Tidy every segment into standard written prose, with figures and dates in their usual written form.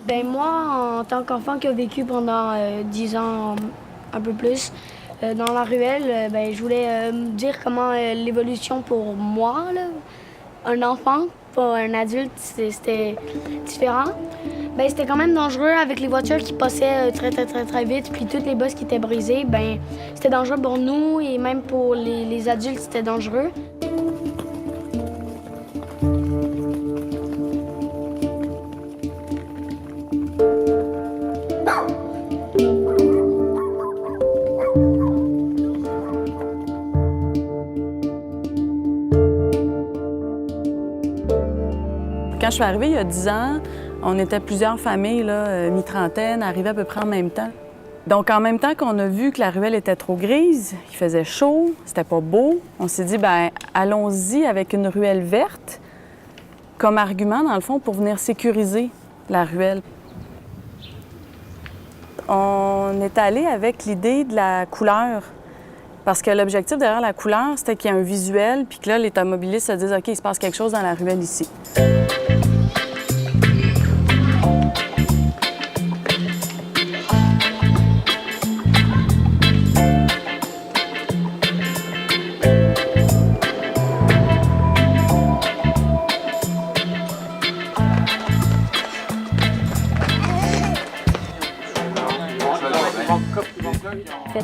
Ben moi, en tant qu'enfant qui a vécu pendant 10 ans, un peu plus, dans la ruelle, ben, je voulais dire comment l'évolution pour moi, là, un enfant, pas un adulte, c'était différent. Ben, c'était quand même dangereux avec les voitures qui passaient très vite, puis toutes les bosses qui étaient brisées. Ben, c'était dangereux pour nous et même pour les adultes, c'était dangereux. Quand je suis arrivée il y a 10 ans, on était plusieurs familles, mi-trentaine, arrivées à peu près en même temps. Donc, en même temps qu'on a vu que la ruelle était trop grise, il faisait chaud, c'était pas beau, on s'est dit, bien, allons-y avec une ruelle verte comme argument, dans le fond, pour venir sécuriser la ruelle. On est allé avec l'idée de la couleur. Parce que l'objectif derrière la couleur, c'était qu'il y ait un visuel, puis que là, les automobilistes se disent, OK, il se passe quelque chose dans la ruelle ici.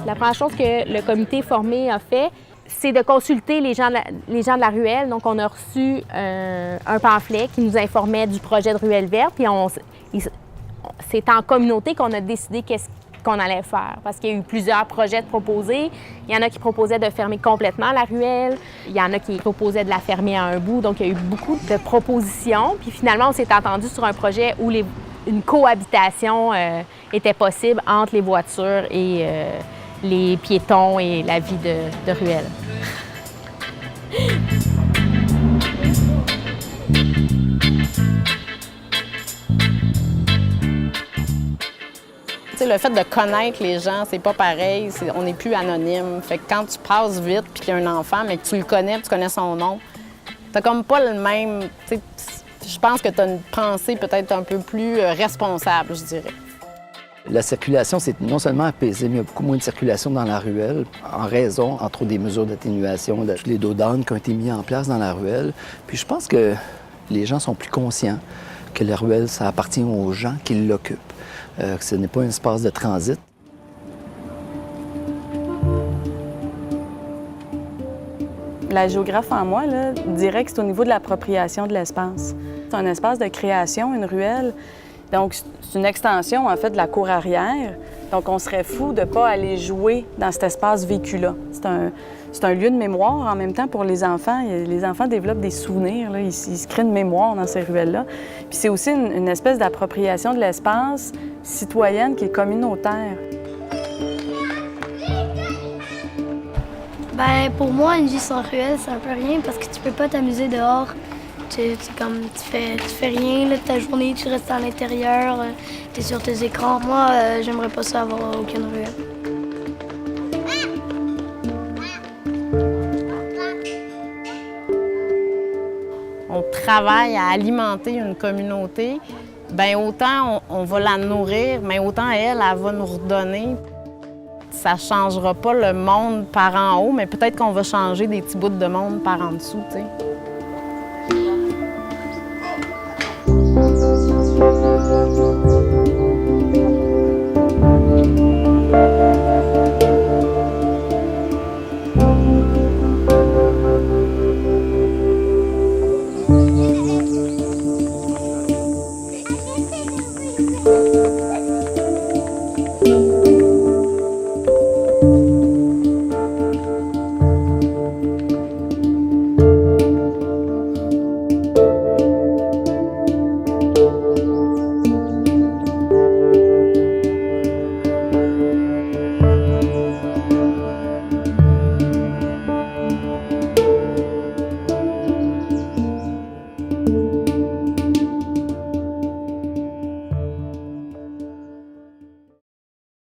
La première chose que le comité formé a fait, c'est de consulter les gens de la ruelle. Donc, on a reçu un pamphlet qui nous informait du projet de ruelle verte. Puis, c'est en communauté qu'on a décidé qu'est-ce qu'on allait faire. Parce qu'il y a eu plusieurs projets proposés. Il y en a qui proposaient de fermer complètement la ruelle. Il y en a qui proposaient de la fermer à un bout. Donc, il y a eu beaucoup de propositions. Puis, finalement, on s'est entendu sur un projet où une cohabitation était possible entre les voitures et les piétons et la vie de ruelle. Le fait de connaître les gens, c'est pas pareil, on n'est plus anonyme. Fait que quand tu passes vite puis qu'il y a un enfant, mais que tu le connais, tu connais son nom, t'as comme pas le même... Je pense que t'as une pensée peut-être un peu plus responsable, je dirais. La circulation, c'est non seulement apaisé, mais il y a beaucoup moins de circulation dans la ruelle en raison, entre autres, des mesures d'atténuation, de tous les dos d'âne qui ont été mis en place dans la ruelle. Puis je pense que les gens sont plus conscients que la ruelle, ça appartient aux gens qui l'occupent, que ce n'est pas un espace de transit. La géographe en moi dirait que c'est au niveau de l'appropriation de l'espace. C'est un espace de création, une ruelle. Donc, c'est une extension, en fait, de la cour arrière. Donc, on serait fou de ne pas aller jouer dans cet espace vécu-là. C'est un lieu de mémoire en même temps pour les enfants. Les enfants développent des souvenirs, là. Ils se créent une mémoire dans ces ruelles-là. Puis c'est aussi une espèce d'appropriation de l'espace citoyenne qui est communautaire. Ben, pour moi, une vie sans ruelle, c'est un peu rien parce que tu peux pas t'amuser dehors. Tu fais rien là, de ta journée, tu restes à l'intérieur, tu es sur tes écrans. Moi, j'aimerais pas ça avoir aucune ruelle. On travaille à alimenter une communauté, bien autant on va la nourrir, mais autant elle va nous redonner. Ça ne changera pas le monde par en haut, mais peut-être qu'on va changer des petits bouts de monde par en dessous, tu sais.